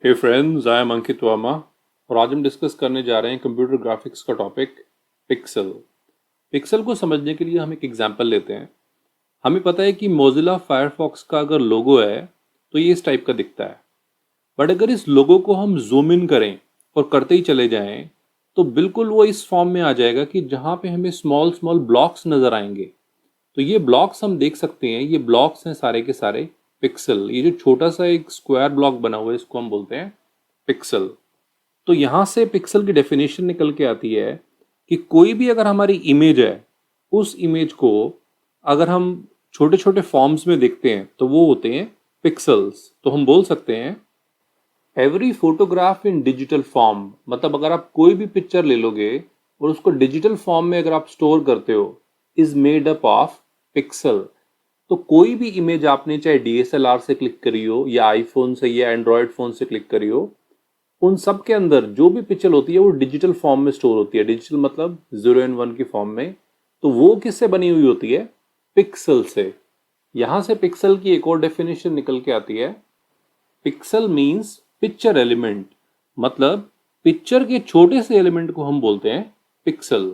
Hey friends, I am अंकित वर्मा और आज हम डिस्कस करने जा रहे हैं कंप्यूटर ग्राफिक्स का टॉपिक पिक्सल। पिक्सल को समझने के लिए हम एक एग्जांपल लेते हैं। हमें पता है कि मोजिला फायरफॉक्स का अगर लोगो है तो ये इस टाइप का दिखता है, बट अगर इस लोगो को हम जूम इन करें और करते ही चले जाएं तो बिल्कुल वो इस फॉर्म में आ जाएगा कि जहाँ पे हमें स्मॉल स्मॉल ब्लॉक्स नज़र आएंगे। तो ये ब्लॉक्स हम देख सकते हैं, ये ब्लॉक्स हैं सारे के सारे पिक्सल। ये जो छोटा सा एक स्क्वायर ब्लॉक बना हुआ है इसको हम बोलते हैं पिक्सल। तो यहाँ से पिक्सल की डेफिनेशन निकल के आती है कि कोई भी अगर हमारी इमेज है, उस इमेज को अगर हम छोटे छोटे फॉर्म्स में देखते हैं तो वो होते हैं पिक्सल्स। तो हम बोल सकते हैं एवरी फोटोग्राफ इन डिजिटल फॉर्म, मतलब अगर आप कोई भी पिक्चर ले लोगे और उसको डिजिटल फॉर्म में अगर आप स्टोर करते हो, is made up of pixel. तो कोई भी इमेज आपने चाहे डीएसएलआर से क्लिक करी हो या आईफोन से या एंड्रॉयड फोन से क्लिक करी हो, उन सब के अंदर जो भी पिक्चर होती है वो डिजिटल फॉर्म में स्टोर होती है। डिजिटल मतलब 0 एंड 1 की फॉर्म में। तो वो किससे बनी हुई होती है? पिक्सल से। यहां से पिक्सल की एक और डेफिनेशन निकल के आती है, पिक्सल मींस पिक्चर एलिमेंट, मतलब पिक्चर के छोटे से एलिमेंट को हम बोलते हैं पिक्सल।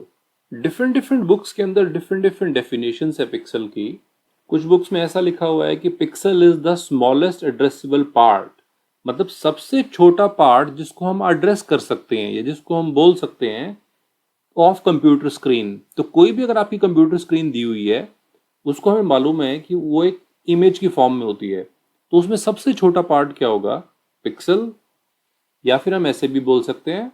डिफरेंट डिफरेंट बुक्स के अंदर डिफरेंट डिफरेंट डेफिनेशन है पिक्सल की। कुछ बुक्स में ऐसा लिखा हुआ है कि pixel is the smallest addressable part, मतलब सबसे छोटा पार्ट जिसको हम एड्रेस कर सकते हैं या जिसको हम बोल सकते हैं ऑफ कंप्यूटर स्क्रीन। तो कोई भी अगर आपकी कंप्यूटर स्क्रीन दी हुई है, उसको हमें मालूम है कि वो एक इमेज की फॉर्म में होती है, तो उसमें सबसे छोटा पार्ट क्या होगा? पिक्सल। या फिर हम ऐसे भी बोल सकते हैं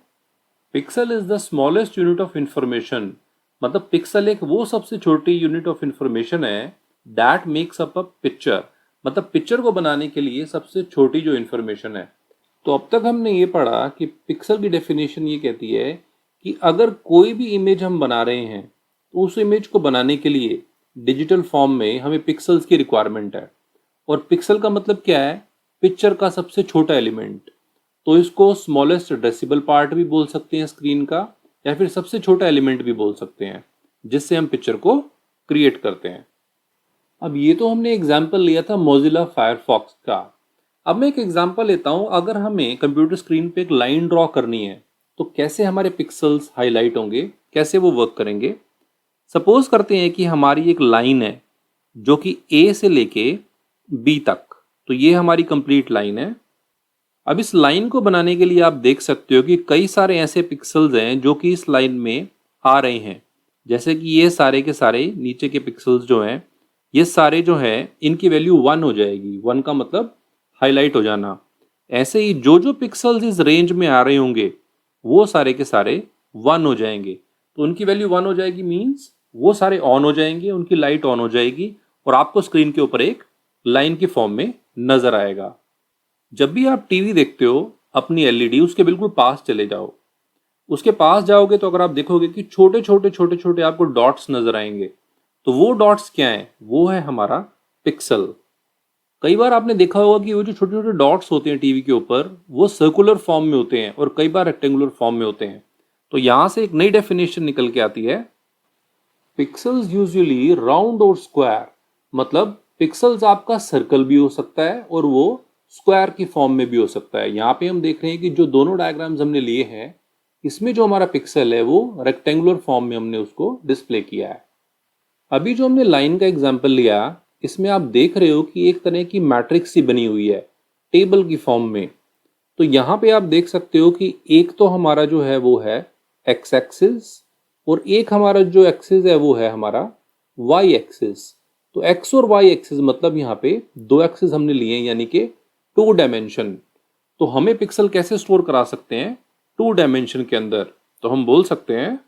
pixel is the smallest unit of information, मतलब पिक्सल एक वो सबसे छोटी यूनिट ऑफ इंफॉर्मेशन है that makes up a picture, मतलब पिक्चर को बनाने के लिए सबसे छोटी जो इंफॉर्मेशन है। तो अब तक हमने ये पढ़ा कि पिक्सल की डेफिनेशन ये कहती है कि अगर कोई भी इमेज हम बना रहे हैं तो उस इमेज को बनाने के लिए डिजिटल फॉर्म में हमें पिक्सल्स की रिक्वायरमेंट है। और पिक्सल का मतलब क्या है? पिक्चर का सबसे छोटा एलिमेंट। तो इसको स्मॉलेस्ट एड्रेसेबल पार्ट भी बोल सकते हैं स्क्रीन का, या फिर सबसे छोटा एलिमेंट भी बोल सकते हैं जिससे हम पिक्चर को क्रिएट करते हैं। अब ये तो हमने एग्जाम्पल लिया था मोजिला फायरफॉक्स का। अब मैं एक एग्जाम्पल लेता हूं, अगर हमें कंप्यूटर स्क्रीन पे एक लाइन ड्रॉ करनी है तो कैसे हमारे पिक्सल्स हाईलाइट होंगे, कैसे वो वर्क करेंगे। सपोज करते हैं कि हमारी एक लाइन है जो कि ए से लेके बी तक, तो ये हमारी कंप्लीट लाइन है। अब इस लाइन को बनाने के लिए आप देख सकते हो कि कई सारे ऐसे पिक्सल्स हैं जो कि इस लाइन में आ रहे हैं। जैसे कि ये सारे के सारे नीचे के पिक्सल्स जो हैं, ये सारे जो हैं इनकी वैल्यू 1 हो जाएगी। 1 का मतलब हाईलाइट हो जाना। ऐसे ही जो जो पिक्सल्स इस रेंज में आ रहे होंगे वो सारे के सारे 1 हो जाएंगे। तो उनकी वैल्यू 1 हो जाएगी मीन्स वो सारे ऑन हो जाएंगे, उनकी लाइट ऑन हो जाएगी और आपको स्क्रीन के ऊपर एक लाइन की फॉर्म में नजर आएगा। जब भी आप टीवी देखते हो, अपनी एलईडी उसके बिल्कुल पास चले जाओ। उसके पास जाओगे तो अगर आप देखोगे कि छोटे छोटे छोटे छोटे आपको डॉट्स नजर आएंगे, तो वो डॉट्स क्या है? वो है हमारा पिक्सल। कई बार आपने देखा होगा कि वो जो छोटे छोटे डॉट्स होते हैं टीवी के ऊपर, वो सर्कुलर फॉर्म में होते हैं और कई बार रेक्टेंगुलर फॉर्म में होते हैं। तो यहां से एक नई डेफिनेशन निकल के आती है, पिक्सल्स यूजुअली राउंड और स्क्वायर, मतलब पिक्सल्स आपका सर्कल भी हो सकता है और वो स्क्वायर की फॉर्म में भी हो सकता है। यहाँ पे हम देख रहे हैं कि जो दोनों डायग्राम्स हमने लिए हैं, इसमें जो हमारा पिक्सल है वो रेक्टेंगुलर फॉर्म में हमने उसको डिस्प्ले किया है। अभी जो हमने लाइन का एग्जाम्पल लिया, इसमें आप देख रहे हो कि एक तरह की मैट्रिक्स सी बनी हुई है टेबल की फॉर्म में। तो यहाँ पे आप देख सकते हो कि एक तो हमारा जो है वो है एक्स एक्सिस और एक हमारा जो एक्सिस है वो है हमारा वाई एक्सिस। तो एक्स और वाई एक्सिस मतलब यहाँ पे दो एक्सिस हमने लिए हैं, यानी कि 2 डायमेंशन। तो हमें पिक्सल कैसे स्टोर करा सकते हैं 2 डायमेंशन के अंदर? तो हम बोल सकते हैं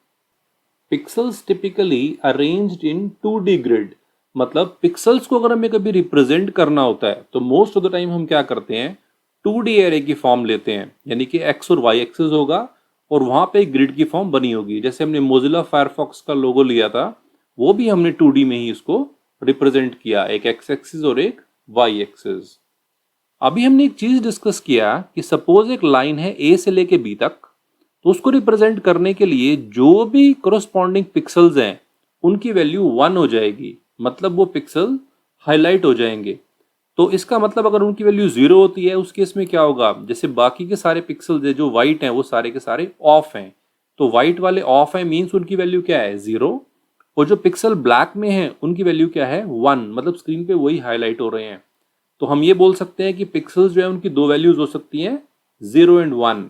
pixels typically arranged in 2D grid, मतलब पिक्सल्स को अगर हमें कभी रिप्रेजेंट करना होता है तो मोस्ट ऑफ द टाइम हम क्या करते हैं 2D एरे की फॉर्म लेते हैं, यानी कि एक्स और वाई एक्सिस होगा और वहां पे एक ग्रिड की फॉर्म बनी होगी। जैसे हमने मोजिला फायरफॉक्स का लोगो लिया था, वो भी हमने 2D में ही इसको रिप्रेजेंट किया, एक एक्स एक्सिस और एक वाई एक्सिस। अभी हमने एक चीज डिस्कस किया कि सपोज एक लाइन है ए से लेके बी तक, तो उसको रिप्रेजेंट करने के लिए जो भी कोरोस्पॉन्डिंग पिक्सल्स हैं उनकी वैल्यू 1 हो जाएगी, मतलब वो पिक्सल हाईलाइट हो जाएंगे। तो इसका मतलब अगर उनकी वैल्यू 0 होती है उस केस में क्या होगा, जैसे बाकी के सारे पिक्सल्स है जो वाइट हैं वो सारे के सारे ऑफ हैं, तो वाइट वाले ऑफ हैं मीन्स उनकी वैल्यू क्या है 0, और जो पिक्सल ब्लैक में है उनकी वैल्यू क्या है 1, मतलब स्क्रीन पे वही हाईलाइट हो रहे हैं। तो हम ये बोल सकते हैं कि पिक्सल्स जो है उनकी दो वैल्यूज हो सकती हैं 0 एंड 1।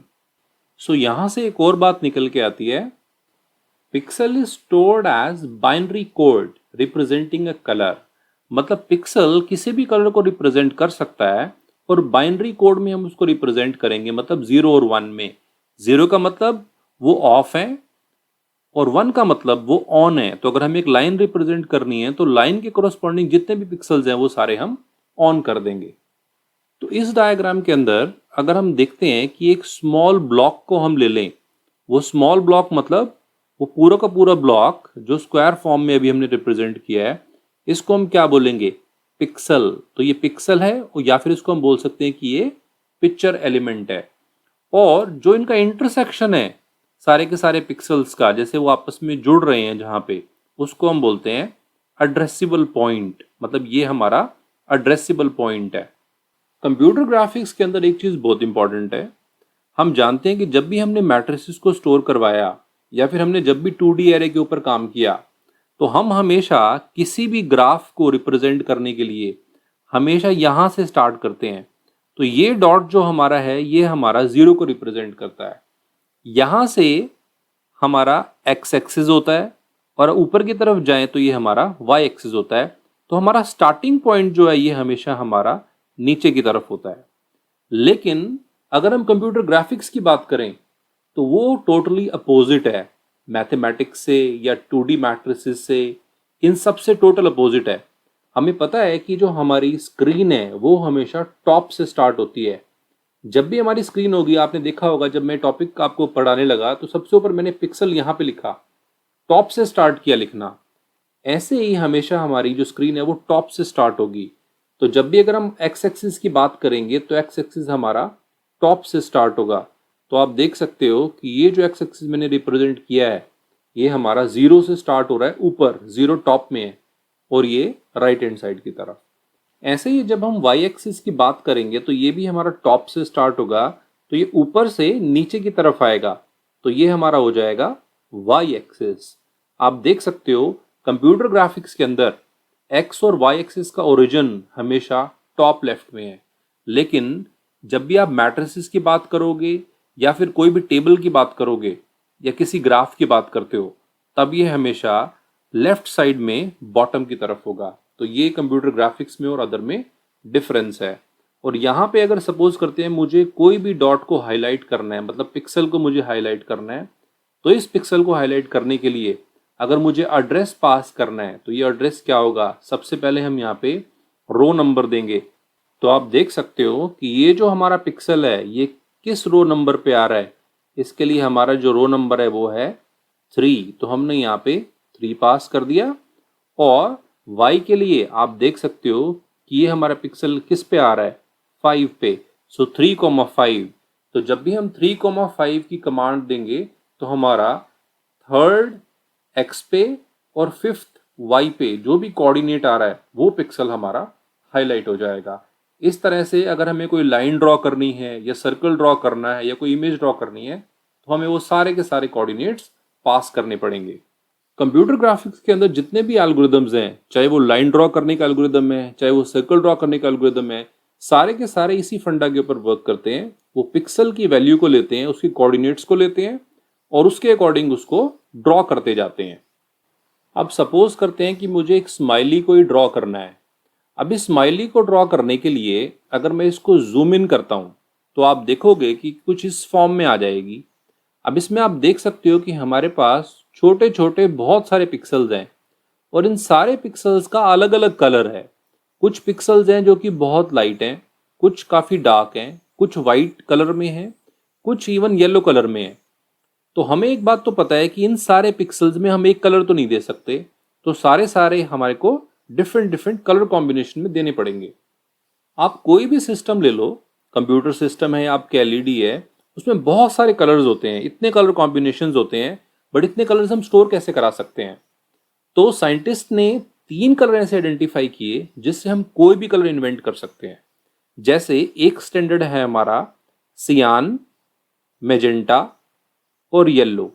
सो यहां से एक और बात निकल के आती है, pixel is stored as binary code representing a colour, मतलब पिक्सल किसी भी कलर को रिप्रेजेंट कर सकता है और बाइनरी कोड में हम उसको रिप्रेजेंट करेंगे, मतलब 0 और 1 में। 0 का मतलब वो ऑफ है और 1 का मतलब वो ऑन है। तो अगर हमें एक लाइन रिप्रेजेंट करनी है तो लाइन के कोरस्पॉन्डिंग जितने भी पिक्सल्स हैं वो सारे हम ऑन कर देंगे। तो इस डायग्राम के अंदर अगर हम देखते हैं कि एक स्मॉल ब्लॉक को हम ले लें, वो स्मॉल ब्लॉक मतलब वो पूरा का पूरा ब्लॉक जो स्क्वायर फॉर्म में अभी हमने रिप्रेजेंट किया है, इसको हम क्या बोलेंगे, पिक्सल। तो ये पिक्सल है, या फिर इसको हम बोल सकते हैं कि ये पिक्चर एलिमेंट है। और जो इनका इंटरसेक्शन है सारे के सारे पिक्सल्स का, जैसे वो आपस में जुड़ रहे हैं जहां पे, उसको हम बोलते हैं एड्रेसिबल पॉइंट, मतलब ये हमारा एड्रेसिबल पॉइंट है। कंप्यूटर ग्राफिक्स के अंदर एक चीज बहुत इंपॉर्टेंट है, हम जानते हैं कि जब भी हमने मैट्रिसेस को स्टोर करवाया या फिर हमने जब भी 2D एरे के ऊपर काम किया, तो हम हमेशा किसी भी ग्राफ को रिप्रेजेंट करने के लिए हमेशा यहां से स्टार्ट करते हैं। तो ये डॉट जो हमारा है ये हमारा 0 को रिप्रेजेंट करता है। यहां से हमारा एक्स एक्सिस होता है और ऊपर की तरफ जाएं तो ये हमारा वाई एक्सिस होता है। तो हमारा स्टार्टिंग पॉइंट जो है ये हमेशा हमारा नीचे की तरफ होता है। लेकिन अगर हम कंप्यूटर ग्राफिक्स की बात करें तो वो टोटली अपोजिट है, मैथमेटिक्स से या 2D मैट्रिसेस से, इन सब से टोटल अपोजिट है। हमें पता है कि जो हमारी स्क्रीन है वो हमेशा टॉप से स्टार्ट होती है। जब भी हमारी स्क्रीन होगी, आपने देखा होगा जब मैं टॉपिक आपको पढ़ाने लगा तो सबसे ऊपर मैंने पिक्सल यहाँ पे लिखा, टॉप से स्टार्ट किया लिखना। ऐसे ही हमेशा हमारी जो स्क्रीन है वो टॉप से स्टार्ट होगी। तो जब भी अगर हम एक्स एक्सिस की बात करेंगे तो एक्स एक्सिस हमारा टॉप से स्टार्ट होगा। तो आप देख सकते हो कि ये जो एक्स एक्सिस मैंने रिप्रेजेंट किया है ये हमारा 0 से स्टार्ट हो रहा है, ऊपर 0 टॉप में है और ये राइट हैंड साइड की तरफ। ऐसे ही जब हम वाई एक्सिस की बात करेंगे तो ये भी हमारा टॉप से स्टार्ट होगा, तो ये ऊपर से नीचे की तरफ आएगा, तो ये हमारा हो जाएगा वाई एक्सिस। आप देख सकते हो कंप्यूटर ग्राफिक्स के अंदर एक्स और वाई एक्सिस का ओरिजिन हमेशा टॉप लेफ्ट में है, लेकिन जब भी आप मैट्रिसेस की बात करोगे या फिर कोई भी टेबल की बात करोगे या किसी ग्राफ की बात करते हो, तब ये हमेशा लेफ्ट साइड में बॉटम की तरफ होगा। तो ये कंप्यूटर ग्राफिक्स में और अदर में डिफरेंस है। और यहाँ पे अगर सपोज करते हैं मुझे कोई भी डॉट को हाईलाइट करना है, मतलब पिक्सल को मुझे हाईलाइट करना है, तो इस पिक्सल को हाईलाइट करने के लिए अगर मुझे एड्रेस पास करना है तो ये एड्रेस क्या होगा, सबसे पहले हम यहाँ पे रो नंबर देंगे। तो आप देख सकते हो कि ये जो हमारा पिक्सल है ये किस रो नंबर पे आ रहा है, इसके लिए हमारा जो रो नंबर है वो है 3, तो हमने यहाँ पे 3 पास कर दिया। और y के लिए आप देख सकते हो कि ये हमारा पिक्सल किस पे आ रहा है 5 पे, सो 3,5। तो जब भी हम 3,5 की कमांड देंगे तो हमारा थर्ड x पे और फिफ्थ y पे जो भी कोऑर्डिनेट आ रहा है वो पिक्सल हमारा हाईलाइट हो जाएगा। इस तरह से अगर हमें कोई लाइन ड्रॉ करनी है या सर्कल ड्रॉ करना है या कोई इमेज ड्रॉ करनी है तो हमें वो सारे के सारे कोऑर्डिनेट्स पास करने पड़ेंगे। कंप्यूटर ग्राफिक्स के अंदर जितने भी एल्गोरिदम्स हैं, चाहे वो लाइन ड्रॉ करने का एल्गोरिदम है, चाहे वो सर्कल ड्रॉ करने का एल्गोरिदम है, सारे के सारे इसी फंडा के ऊपर वर्क करते हैं। वो पिक्सल की वैल्यू को लेते हैं, उसकी कोऑर्डिनेट्स को लेते हैं और उसके अकॉर्डिंग उसको ड्रॉ करते जाते हैं। अब सपोज करते हैं कि मुझे एक स्माइली को ही ड्रॉ करना है। अब इस स्माइली को ड्रॉ करने के लिए अगर मैं इसको जूम इन करता हूं तो आप देखोगे कि कुछ इस फॉर्म में आ जाएगी। अब इसमें आप देख सकते हो कि हमारे पास छोटे छोटे बहुत सारे पिक्सल्स हैं और इन सारे पिक्सल्स का अलग अलग कलर है। कुछ पिक्सल्स हैं जो कि बहुत लाइट हैं, कुछ काफ़ी डार्क हैं, कुछ वाइट कलर में हैं, कुछ इवन येलो कलर में हैं। तो हमें एक बात तो पता है कि इन सारे पिक्सल्स में हम एक कलर तो नहीं दे सकते, तो सारे सारे हमारे को डिफरेंट डिफरेंट कलर कॉम्बिनेशन में देने पड़ेंगे। आप कोई भी सिस्टम ले लो, कंप्यूटर सिस्टम है या आपके एलईडी है, उसमें बहुत सारे कलर्स होते हैं, इतने कलर कॉम्बिनेशंस होते हैं, बट इतने कलर्स हम स्टोर कैसे करा सकते हैं। तो साइंटिस्ट ने 3 कलर ऐसे आइडेंटिफाई किए जिससे हम कोई भी कलर इन्वेंट कर सकते हैं। जैसे एक स्टैंडर्ड है हमारा सियान, मैजेंटा और येलो।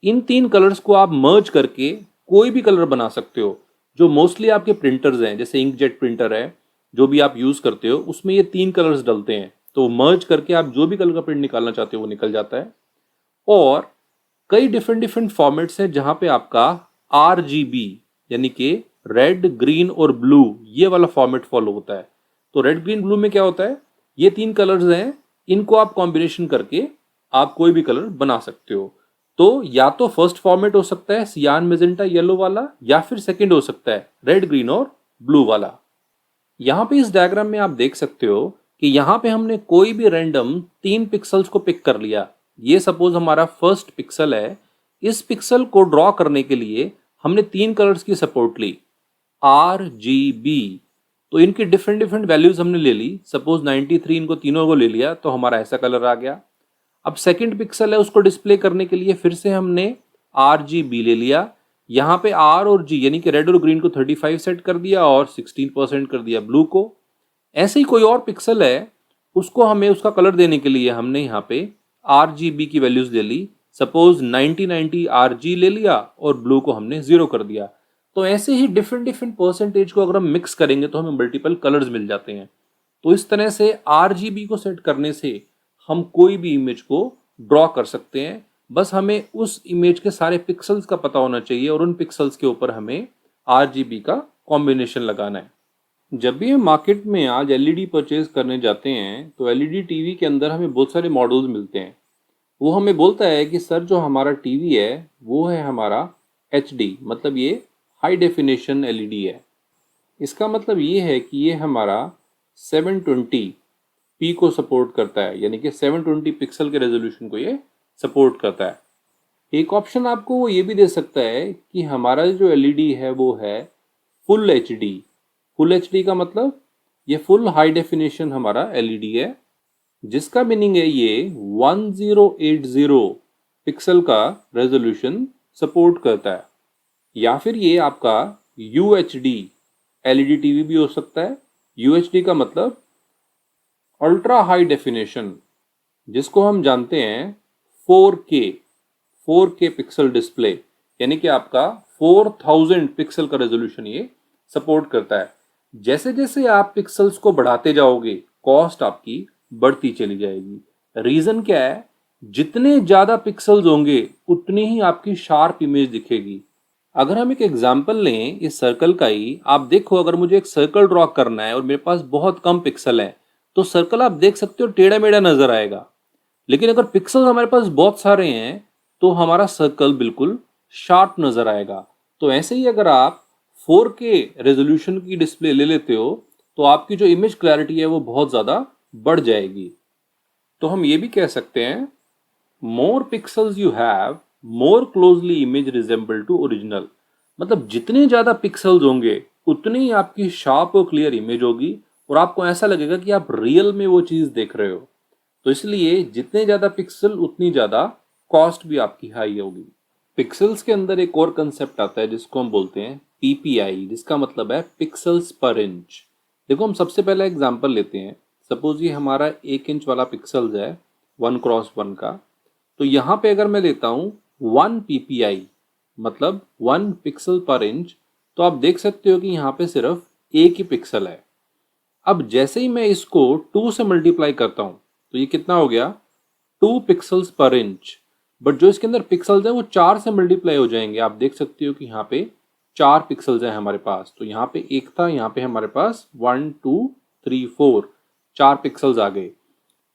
इन 3 कलर्स को आप मर्ज करके कोई भी कलर बना सकते हो। जो मोस्टली आपके प्रिंटर्स हैं, जैसे इंकजेट प्रिंटर है, जो भी आप यूज करते हो, उसमें ये 3 कलर्स डलते हैं, तो मर्ज करके आप जो भी कलर का प्रिंट निकालना चाहते हो वो निकल जाता है। और कई डिफरेंट डिफरेंट फॉर्मेट्स हैं जहां पे आपका RGB यानी कि रेड, ग्रीन और ब्लू, ये वाला फॉर्मेट फॉलो होता है। तो रेड, ग्रीन, ब्लू में क्या होता है, ये 3 कलर्स हैं, इनको आप कॉम्बिनेशन करके आप कोई भी कलर बना सकते हो। तो या तो फर्स्ट फॉर्मेट हो सकता है सियान, मेजेंटा, येलो वाला, या फिर सेकंड हो सकता है रेड, ग्रीन और ब्लू वाला। यहाँ पे इस डायग्राम में आप देख सकते हो कि यहाँ पे हमने कोई भी रैंडम 3 पिक्सल्स को पिक कर लिया। ये सपोज हमारा फर्स्ट पिक्सल है। इस पिक्सल को ड्रॉ करने के लिए हमने 3 कलर्स की सपोर्ट ली, RGB। तो इनकी डिफरेंट डिफरेंट वैल्यूज हमने ले ली। सपोज 93 इनको तीनों को ले लिया तो हमारा ऐसा कलर आ गया। अब सेकंड पिक्सल है, उसको डिस्प्ले करने के लिए फिर से हमने RGB ले लिया। यहाँ पे R और G यानी कि रेड और ग्रीन को 35 सेट कर दिया और 16% कर दिया ब्लू को। ऐसे ही कोई और पिक्सल है, उसको हमें उसका कलर देने के लिए हमने यहाँ पे RGB की वैल्यूज ले ली। सपोज 90 RG ले लिया और ब्लू को हमने 0 कर दिया। तो ऐसे ही डिफरेंट डिफरेंट परसेंटेज को अगर हम मिक्स करेंगे तो हमें मल्टीपल कलर्स मिल जाते हैं। तो इस तरह से RGB को सेट करने से हम कोई भी इमेज को ड्रॉ कर सकते हैं। बस हमें उस इमेज के सारे पिक्सल्स का पता होना चाहिए और उन पिक्सल्स के ऊपर हमें RGB का कॉम्बिनेशन लगाना है। जब भी हम मार्केट में आज LED परचेज करने जाते हैं तो LED टीवी के अंदर हमें बहुत सारे मॉडल्स मिलते हैं। वो हमें बोलता है कि सर जो हमारा टीवी है वो है हमारा HD, मतलब ये हाई डेफिनेशन LED है। इसका मतलब ये है कि ये हमारा 720p को सपोर्ट करता है, यानी कि 720 पिक्सल के रेजोल्यूशन को ये सपोर्ट करता है। एक ऑप्शन आपको वो ये भी दे सकता है कि हमारा जो LED है वो है फुल HD। फुल HD का मतलब ये फुल हाई डेफिनेशन हमारा LED है, जिसका मीनिंग है ये 1080 पिक्सल का रेजोल्यूशन सपोर्ट करता है। या फिर ये आपका UHD LED टीवी भी हो सकता है। UHD का मतलब अल्ट्रा हाई डेफिनेशन, जिसको हम जानते हैं 4K पिक्सल डिस्प्ले, यानी कि आपका 4000 पिक्सल का रेजोल्यूशन ये सपोर्ट करता है। जैसे जैसे आप पिक्सल्स को बढ़ाते जाओगे कॉस्ट आपकी बढ़ती चली जाएगी। रीजन क्या है, जितने ज्यादा पिक्सल्स होंगे उतनी ही आपकी शार्प इमेज दिखेगी। अगर हम एक एग्जांपल लें इस सर्कल का ही, आप देखो अगर मुझे एक सर्कल ड्रॉ करना है और मेरे पास बहुत कम पिक्सल है तो सर्कल आप देख सकते हो टेढ़ा मेढ़ा नजर आएगा। लेकिन अगर पिक्सल हमारे पास बहुत सारे हैं तो हमारा सर्कल बिल्कुल शार्प नजर आएगा। तो ऐसे ही अगर आप 4K रेजोल्यूशन की डिस्प्ले ले लेते हो तो आपकी जो इमेज क्लैरिटी है वो बहुत ज़्यादा बढ़ जाएगी। तो हम ये भी कह सकते हैं more pixels you have more closely image resemble to original. मतलब जितने ज़्यादा पिक्सल्स होंगे उतनी ही आपकी शार्प और क्लियर इमेज होगी और आपको ऐसा लगेगा कि आप रियल में वो चीज़ देख रहे हो। तो इसलिए जितने ज़्यादा पिक्सल उतनी ज़्यादा कॉस्ट भी आपकी हाई होगी। पिक्सल्स के अंदर एक और कंसेप्ट आता है जिसको हम बोलते हैं PPI, जिसका मतलब है पिक्सल्स पर इंच। देखो हम सबसे पहला एग्जांपल लेते हैं। सपोज ये हमारा 1 इंच वाला पिक्सल्स है 1x1 का। तो यहाँ पे अगर मैं लेता हूँ 1 PPI मतलब 1 पिक्सल पर इंच, तो आप देख सकते हो कि यहाँ पे सिर्फ एक ही पिक्सल है। अब जैसे ही मैं इसको 2 से मल्टीप्लाई करता हूँ तो ये कितना हो गया 2 पिक्सल्स पर इंच। बट जो इसके अंदर पिक्सल्स है वो 4 से मल्टीप्लाई हो जाएंगे। आप देख सकते हो कि यहाँ पे 4 पिक्सल्स हैं हमारे पास। तो यहाँ पे एक था, यहाँ पे हमारे पास 1 2 3 4 4 पिक्सल्स आ गए।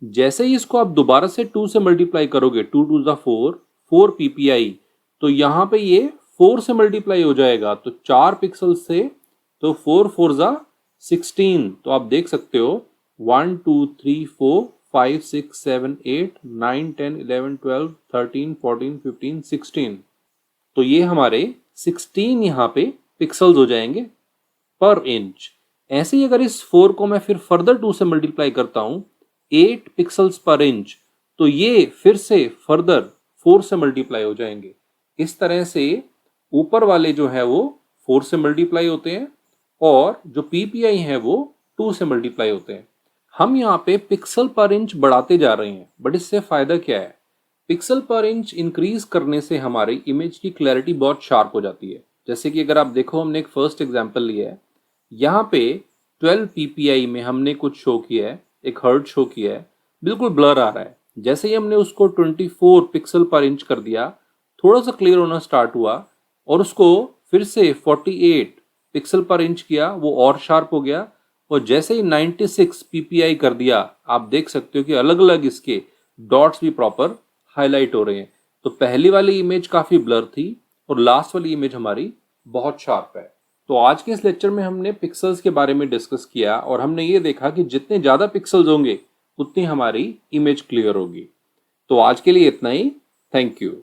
जैसे ही इसको आप दोबारा से 2 से मल्टीप्लाई करोगे 2 2 ज़ा 4 PPI, तो यहाँ पे ये 4 से मल्टीप्लाई हो जाएगा। तो 4 पिक्सल से तो 4 4 ज़ा 16। तो आप देख सकते हो 1 2 3 4 5 6 7 8 9 10 11 12 13 14 15 16। तो ये हमारे 16 यहाँ पे पिक्सल्स हो जाएंगे पर इंच। ऐसे ही अगर इस 4 को मैं फिर फर्दर 2 से मल्टीप्लाई करता हूँ 8 पिक्सल्स पर इंच, तो ये फिर से फर्दर 4 से मल्टीप्लाई हो जाएंगे। इस तरह से ऊपर वाले जो है वो 4 से मल्टीप्लाई होते हैं और जो ppi हैं वो 2 से मल्टीप्लाई होते हैं। हम यहाँ पे पिक्सल पर इंच बढ़ाते जा रहे हैं, बट इससे फायदा क्या है? पिक्सल पर इंच इंक्रीज करने से हमारी इमेज की क्लैरिटी बहुत शार्प हो जाती है। जैसे कि अगर आप देखो, हमने एक फर्स्ट एग्जांपल लिया है, यहाँ पे 12 ppi में हमने कुछ शो किया है, एक हर्ट शो किया है, बिल्कुल ब्लर आ रहा है। जैसे ही हमने उसको 24 पिक्सल पर इंच कर दिया, थोड़ा सा क्लियर होना स्टार्ट हुआ, और उसको फिर से 48 पिक्सल पर इंच किया, वो और शार्प हो गया। और जैसे ही 96 ppi कर दिया, आप देख सकते हो कि अलग अलग इसके डॉट्स भी प्रॉपर हाईलाइट हो रहे हैं। तो पहली वाली इमेज काफी ब्लर थी और लास्ट वाली इमेज हमारी बहुत शार्प है। तो आज के इस लेक्चर में हमने पिक्सल्स के बारे में डिस्कस किया और हमने ये देखा कि जितने ज़्यादा पिक्सल्स होंगे उतनी हमारी इमेज क्लियर होगी। तो आज के लिए इतना ही। Thank you.